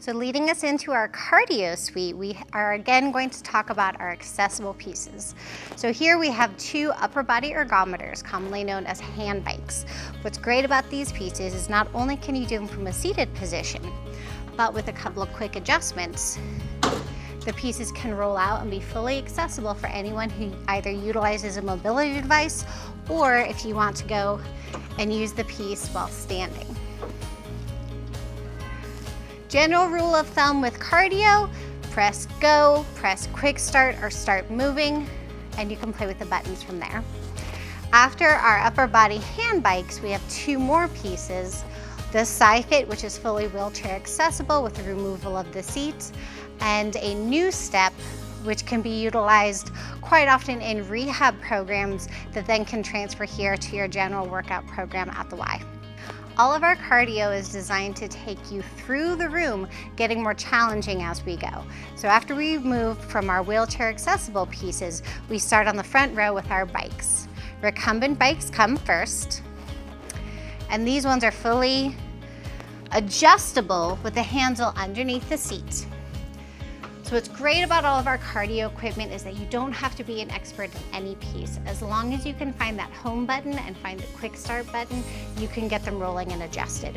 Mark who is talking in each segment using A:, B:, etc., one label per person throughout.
A: So leading us into our cardio suite, we are again going to talk about our accessible pieces. So here we have two upper body ergometers, commonly known as hand bikes. What's great about these pieces is not only can you do them from a seated position, but with a couple of quick adjustments, the pieces can roll out and be fully accessible for anyone who either utilizes a mobility device or if you want to go and use the piece while standing. General rule of thumb with cardio, press go, press quick start or start moving, and you can play with the buttons from there. After our upper body hand bikes, we have two more pieces. The SiFit, which is fully wheelchair accessible with the removal of the seat, and a new step, which can be utilized quite often in rehab programs that then can transfer here to your general workout program at the Y. All of our cardio is designed to take you through the room, getting more challenging as we go. So after we move from our wheelchair accessible pieces, we start on the front row with our bikes. Recumbent bikes come first, and these ones are fully adjustable with the handle underneath the seat. So what's great about all of our cardio equipment is that you don't have to be an expert in any piece. As long as you can find that home button and find the quick start button, you can get them rolling and adjusted.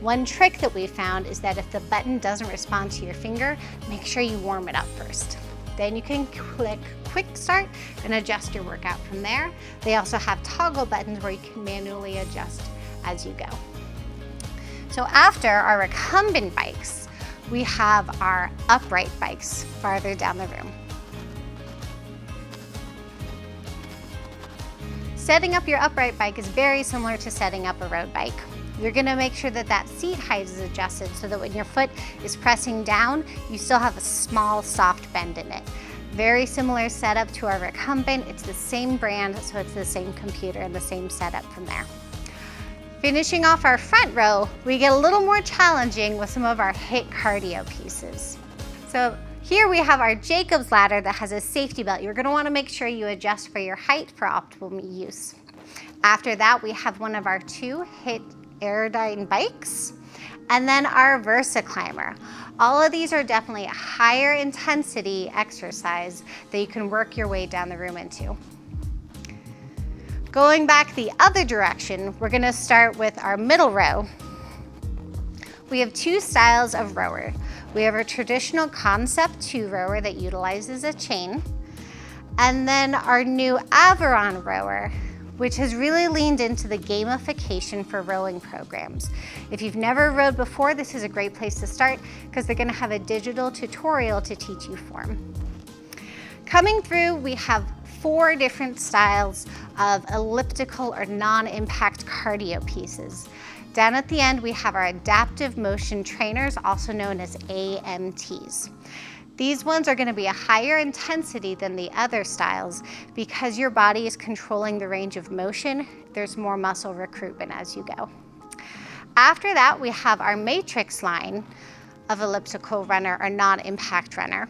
A: One trick that we found is that if the button doesn't respond to your finger, make sure you warm it up first. Then you can click quick start and adjust your workout from there. They also have toggle buttons where you can manually adjust as you go. So after our recumbent bikes, we have our upright bikes farther down the room. Setting up your upright bike is very similar to setting up a road bike. You're gonna make sure that that seat height is adjusted so that when your foot is pressing down, you still have a small, soft bend in it. Very similar setup to our recumbent. It's the same brand, so it's the same computer and the same setup from there. Finishing off our front row, we get a little more challenging with some of our HIIT cardio pieces. So here we have our Jacob's ladder that has a safety belt. You're gonna wanna make sure you adjust for your height for optimal use. After that, we have one of our two HIIT Aerodyne bikes, and then our Versa Climber. All of these are definitely a higher intensity exercise that you can work your way down the room into. Going back the other direction, we're gonna start with our middle row. We have two styles of rower. We have a traditional Concept 2 rower that utilizes a chain, and then our new Averon rower, which has really leaned into the gamification for rowing programs. If you've never rowed before, this is a great place to start because they're gonna have a digital tutorial to teach you form. Coming through, we have 4 different styles of elliptical or non-impact cardio pieces. Down at the end, we have our adaptive motion trainers, also known as AMTs. These ones are going to be a higher intensity than the other styles because your body is controlling the range of motion. There's more muscle recruitment as you go. After that, we have our Matrix line of elliptical runner or non-impact runner.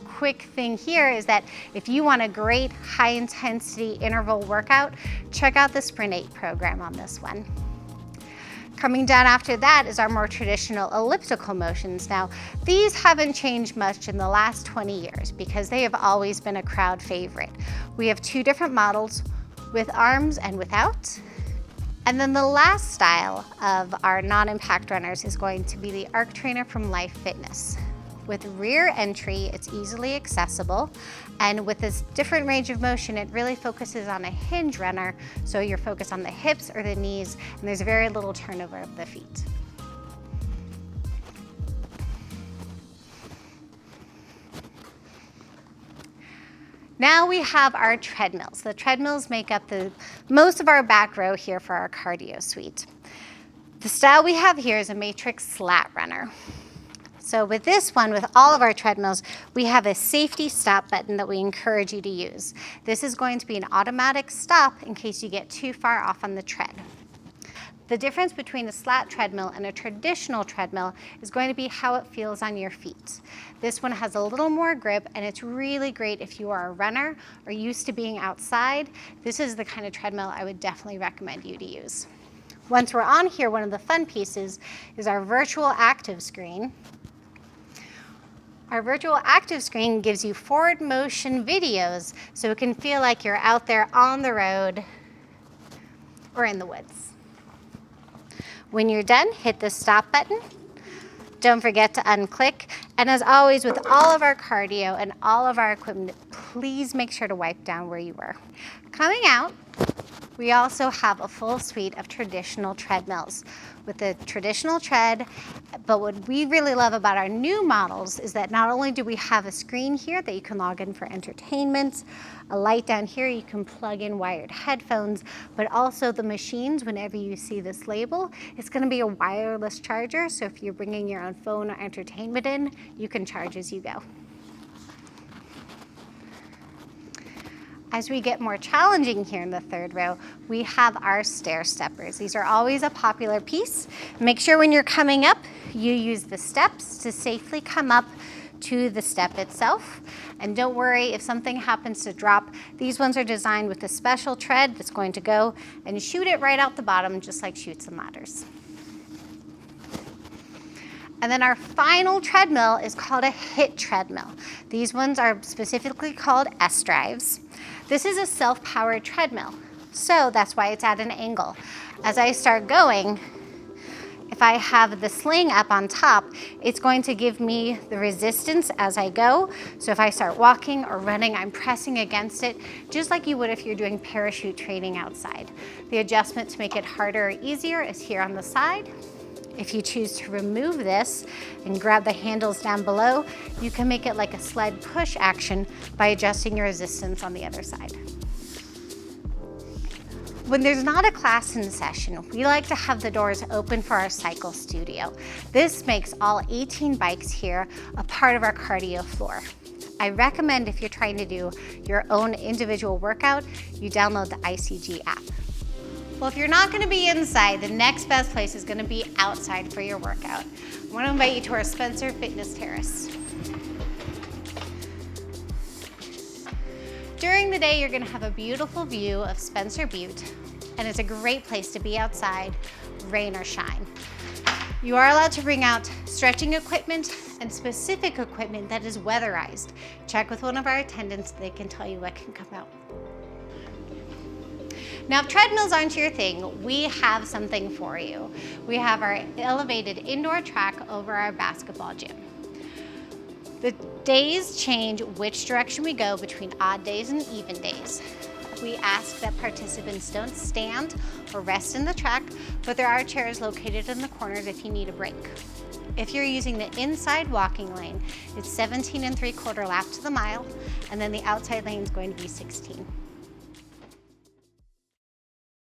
A: Quick thing here is that if you want a great high intensity interval workout, check out the Sprint 8 program on this one. Coming down after that is our more traditional elliptical motions. Now, these haven't changed much in the last 20 years because they have always been a crowd favorite. We have 2 different models, with arms and without. And then the last style of our non-impact runners is going to be the Arc Trainer from Life Fitness. With rear entry, it's easily accessible, and with this different range of motion, it really focuses on a hinge runner, so you're focused on the hips or the knees, and there's very little turnover of the feet. Now we have our treadmills. The treadmills make up most of our back row here for our cardio suite. The style we have here is a Matrix slat runner. So with this one, with all of our treadmills, we have a safety stop button that we encourage you to use. This is going to be an automatic stop in case you get too far off on the tread. The difference between a slat treadmill and a traditional treadmill is going to be how it feels on your feet. This one has a little more grip, and it's really great if you are a runner or used to being outside. This is the kind of treadmill I would definitely recommend you to use. Once we're on here, one of the fun pieces is our virtual active screen. Our virtual active screen gives you forward motion videos so it can feel like you're out there on the road or in the woods. When you're done, hit the stop button. Don't forget to unclick. And as always, with all of our cardio and all of our equipment, please make sure to wipe down where you were. Coming out, we also have a full suite of traditional treadmills with the traditional tread, but what we really love about our new models is that not only do we have a screen here that you can log in for entertainment, a light down here you can plug in wired headphones, but also the machines, whenever you see this label, it's going to be a wireless charger, so if you're bringing your own phone or entertainment in, you can charge as you go. As we get more challenging here in the third row, we have our stair steppers. These are always a popular piece. Make sure when you're coming up, you use the steps to safely come up to the step itself. And don't worry if something happens to drop. These ones are designed with a special tread that's going to go and shoot it right out the bottom, just like Chutes and Ladders. And then our final treadmill is called a HIT treadmill. These ones are specifically called S-drives. This is a self-powered treadmill, so that's why it's at an angle. As I start going, if I have the sling up on top, it's going to give me the resistance as I go. So if I start walking or running, I'm pressing against it, just like you would if you're doing parachute training outside. The adjustment to make it harder or easier is here on the side. If you choose to remove this and grab the handles down below, you can make it like a sled push action by adjusting your resistance on the other side. When there's not a class in session, we like to have the doors open for our cycle studio. This makes all 18 bikes here a part of our cardio floor. I recommend if you're trying to do your own individual workout, you download the ICG app. Well, if you're not going to be inside, the next best place is going to be outside for your workout. I want to invite you to our Spencer Fitness Terrace. During the day, you're going to have a beautiful view of Spencer Butte, and it's a great place to be outside, rain or shine. You are allowed to bring out stretching equipment and specific equipment that is weatherized. Check with one of our attendants, they can tell you what can come out. Now, if treadmills aren't your thing, we have something for you. We have our elevated indoor track over our basketball gym. The days change which direction we go between odd days and even days. We ask that participants don't stand or rest in the track, but there are chairs located in the corners if you need a break. If you're using the inside walking lane, it's 17 3/4 laps to the mile, and then the outside lane is going to be 16.